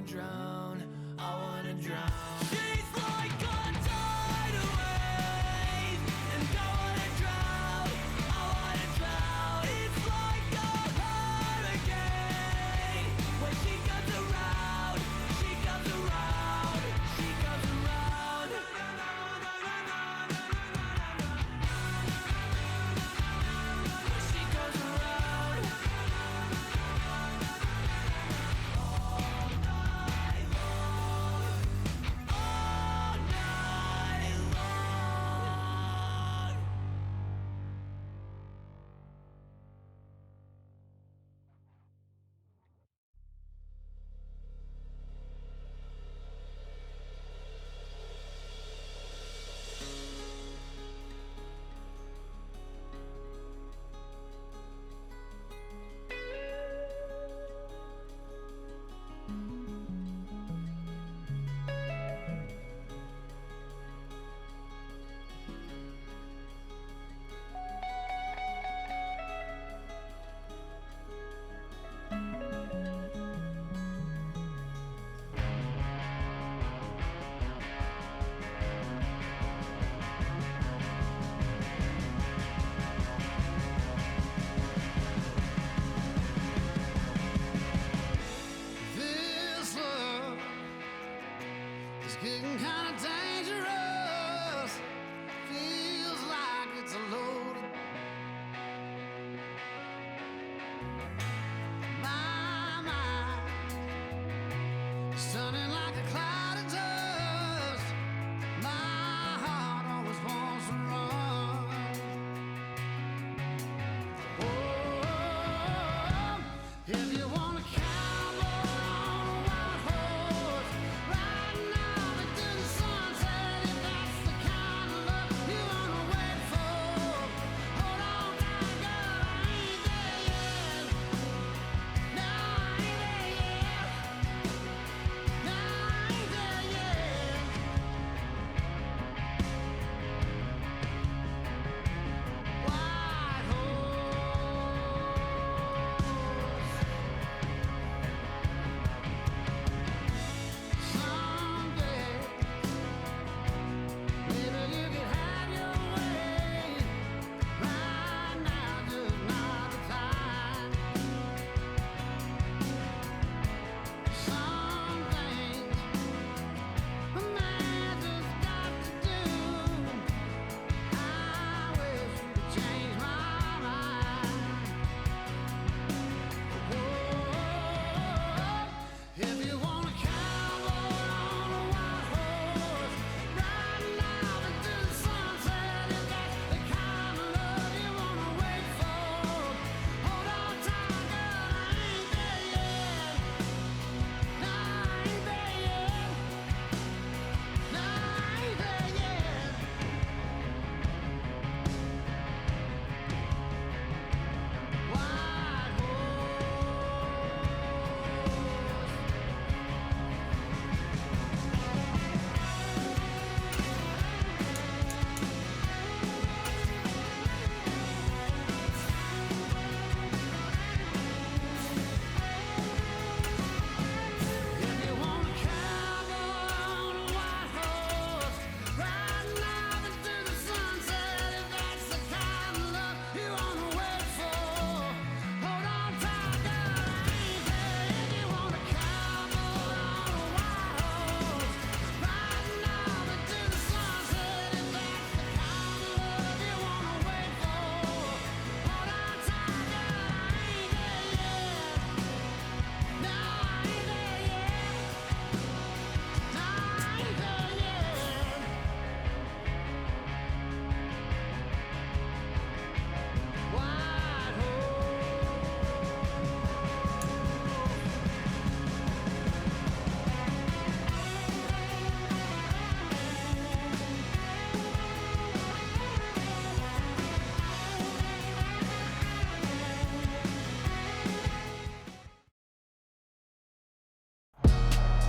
drown, I wanna drown. She's like a tidal wave, and I wanna drown, I wanna drown. It's like a hurricane, when she comes around, she comes around, she comes around. She comes around. All night long, all night long. This love is getting kind of dangerous. Feels like it's a load. My mind is turning like a cloud of dust. My heart always wants to run. Oh, if you want a cowboy on a white horse, riding out into the sunset, if that's the kind of love you wanna wait for, hold on tight, girl, I ain't there yet. No, I ain't there yet. No, I ain't there yet. White horse. Someday, maybe you could have your way. Right now, just not the time. Some things a man just got to do. I wish you could change my mind. Whoa, if you want a cowboy on a white horse, riding out into the sunset, if that's the kind of love you wanna wait for, hold on tight, girl, I ain't there yet. No, I ain't there yet. No, I ain't there yet. White If you want a cowboy on a white horse, riding out into the sunset, if that's the kind of love you wanna wait for, hold on tight, girl, I ain't there. If you want a cowboy on a white horse, riding out into the sunset, if that's the kind of love you wanna wait for, hold on tight, girl, I ain't there yet. No, I ain't there yet. No, I ain't there yet. White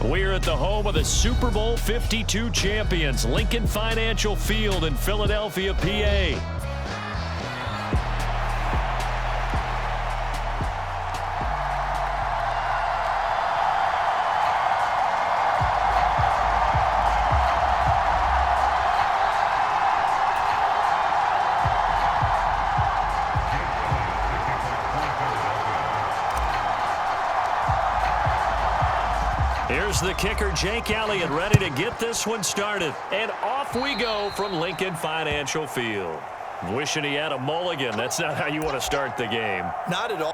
We're at the home of the Super Bowl 52 champions, Lincoln Financial Field in Philadelphia, PA. Here's the kicker, Jake Elliott, ready to get this one started. And off we go from Lincoln Financial Field. Wishing he had a mulligan. That's not how you want to start the game. Not at all.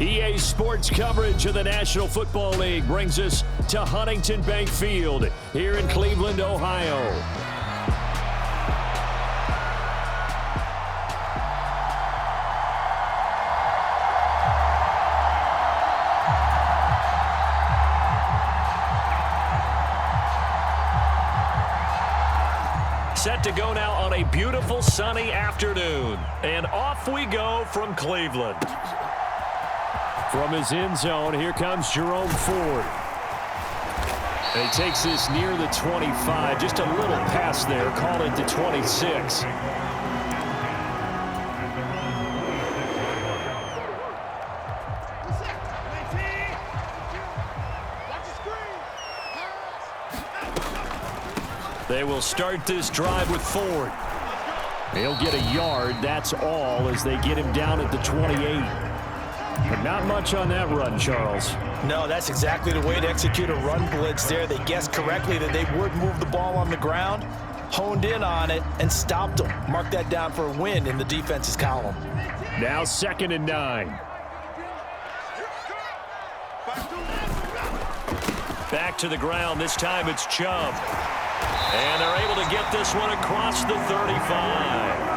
EA Sports coverage of the National Football League brings us to Huntington Bank Field here in Cleveland, Ohio. Set to go now on a beautiful sunny afternoon. And off we go from Cleveland. From his end zone, here comes Jerome Ford. And he takes this near the 25. Just a little pass there. Call it to 26. They will start this drive with Ford. He'll get a yard. That's all as they get him down at the 28. But not much on that run, Charles. No, that's exactly the way to execute a run blitz there. They guessed correctly that they would move the ball on the ground, honed in on it, and stopped them. Mark that down for a win in the defense's column. Now 2nd and 9. Back to the ground. This time it's Chubb. And they're able to get this one across the 35.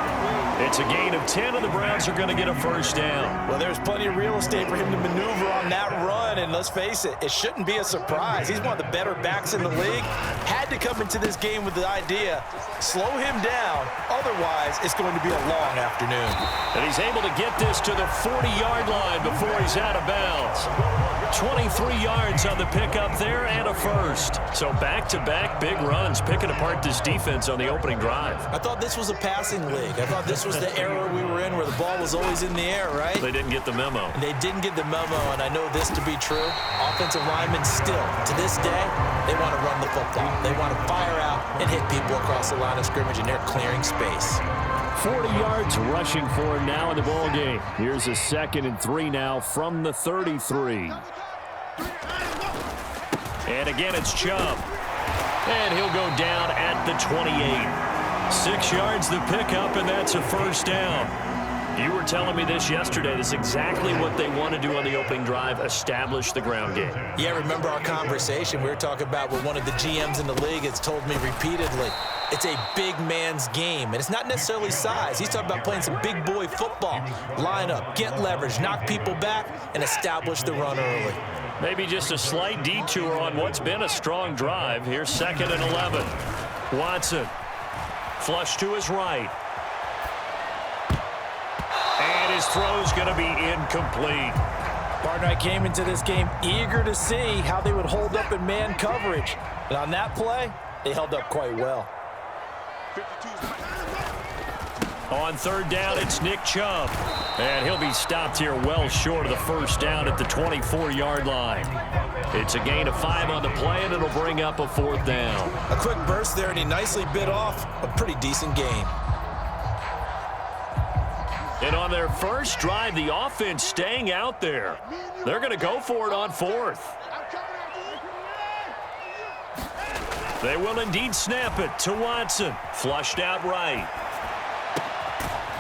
It's a gain of 10, and the Browns are going to get a first down. Well, there's plenty of real estate for him to maneuver on that run, and let's face it, it shouldn't be a surprise. He's one of the better backs in the league. Had to come into this game with the idea, slow him down, otherwise it's going to be a long afternoon. And he's able to get this to the 40-yard line before he's out of bounds. 23 yards on the pickup there and a first. So back-to-back big runs, picking apart this defense on the opening drive. I thought this was a passing league. I thought this was the era we were in where the ball was always in the air, right? They didn't get the memo. They didn't get the memo, and I know this to be true. Offensive linemen still, to this day, they want to run the football. They want to fire out and hit people across the line of scrimmage, and they're clearing space. 40 yards rushing for him now in the ball game. Here's a 2nd and 3 now from the 33. And again, it's Chubb. And he'll go down at the 28. 6 yards the pickup, and that's a first down. You were telling me this yesterday. This is exactly what they want to do on the opening drive, establish the ground game. Yeah, remember our conversation. We were talking about what one of the GMs in the league has told me repeatedly. It's a big man's game, and it's not necessarily size. He's talking about playing some big boy football. Line up, get leverage, knock people back, and establish the run early. Maybe just a slight detour on what's been a strong drive. Here's 2nd and 11. Watson, flush to his right. throw's going to be incomplete. Partner, I came into this game eager to see how they would hold up in man coverage. And on that play, they held up quite well. On third down, it's Nick Chubb. And he'll be stopped here well short of the first down at the 24-yard line. It's a gain of 5 on the play, and it'll bring up a 4th down. A quick burst there, and he nicely bit off a pretty decent gain. And on their first drive, the offense staying out there. They're going to go for it on 4th. They will indeed snap it to Watson. Flushed out right.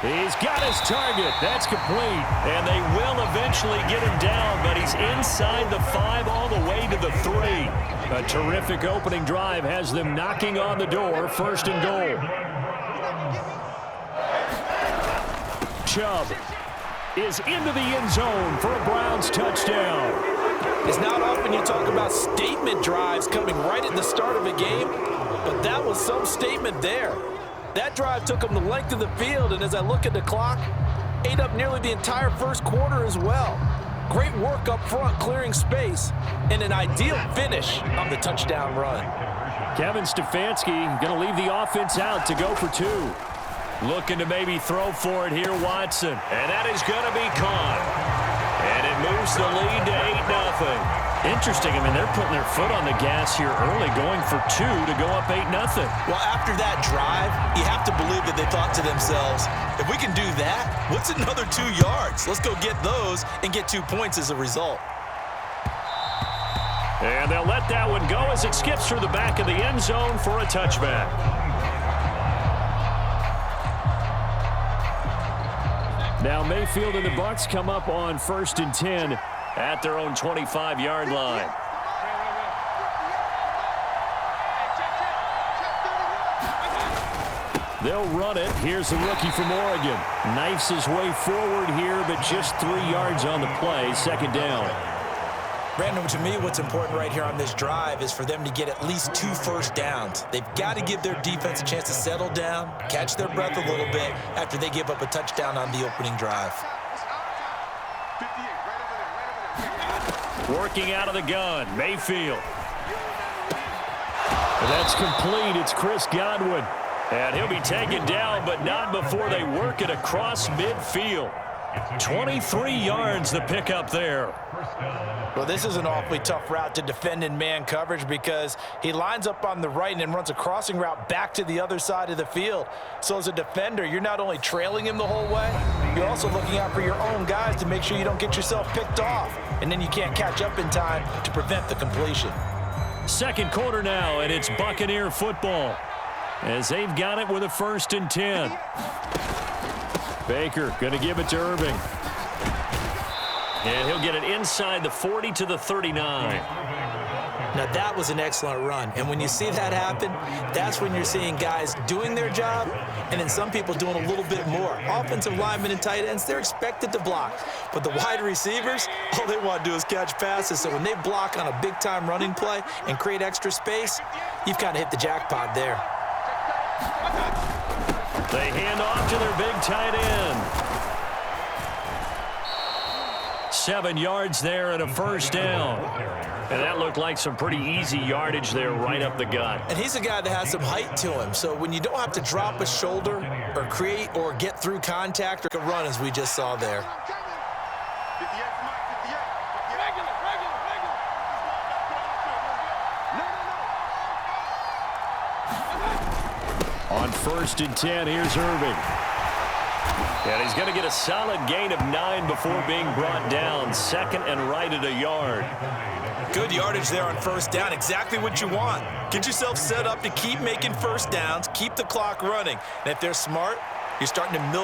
He's got his target. That's complete. And they will eventually get him down, but he's inside the 5 all the way to the 3. A terrific opening drive has them knocking on the door. 1st and goal. Chubb is into the end zone for a Browns touchdown. It's not often you talk about statement drives coming right at the start of a game, but that was some statement there. That drive took them the length of the field, and as I look at the clock, ate up nearly the entire first quarter as well. Great work up front, clearing space, and an ideal finish on the touchdown run. Kevin Stefanski going to leave the offense out to go for 2. Looking to maybe throw for it here, Watson. And that is going to be caught. And it moves the lead to 8-0. Interesting. I mean, they're putting their foot on the gas here early, going for 2 to go up 8-0. Well, after that drive, you have to believe that they thought to themselves, if we can do that, what's another 2 yards? Let's go get those and get 2 points as a result. And they'll let that one go as it skips through the back of the end zone for a touchback. Now Mayfield and the Bucs come up on 1st and 10 at their own 25-yard line. They'll run it. Here's the rookie from Oregon. Knifes his way forward here, but just 3 yards on the play. 2nd down. Brandon, to me, what's important right here on this drive is for them to get at least 2 first downs. They've got to give their defense a chance to settle down, catch their breath a little bit after they give up a touchdown on the opening drive. Working out of the gun, Mayfield. That's complete. It's Chris Godwin. And he'll be taken down, but not before they work it across midfield. 23 yards the pickup there. Well, this is an awfully tough route to defend in man coverage because he lines up on the right and then runs a crossing route back to the other side of the field. So as a defender, you're not only trailing him the whole way, you're also looking out for your own guys to make sure you don't get yourself picked off. And then you can't catch up in time to prevent the completion. 2nd quarter now, and it's Buccaneer football as they've got it with a 1st and 10. Baker going to give it to Irving. And he'll get it inside the 40 to the 39. Now, that was an excellent run. And when you see that happen, that's when you're seeing guys doing their job and then some people doing a little bit more. Offensive linemen and tight ends, they're expected to block. But the wide receivers, all they want to do is catch passes. So when they block on a big-time running play and create extra space, you've kind of hit the jackpot there. They hand off to their big tight end. 7 yards there and a 1st down. And that looked like some pretty easy yardage there right up the gut. And he's a guy that has some height to him. So when you don't have to drop a shoulder or create or get through contact or run as we just saw there. On 1st and 10, here's Irving. And he's going to get a solid gain of 9 before being brought down. 2nd and right at a yard. Good yardage there on 1st down. Exactly what you want. Get yourself set up to keep making 1st downs, keep the clock running. And if they're smart, you're starting to milk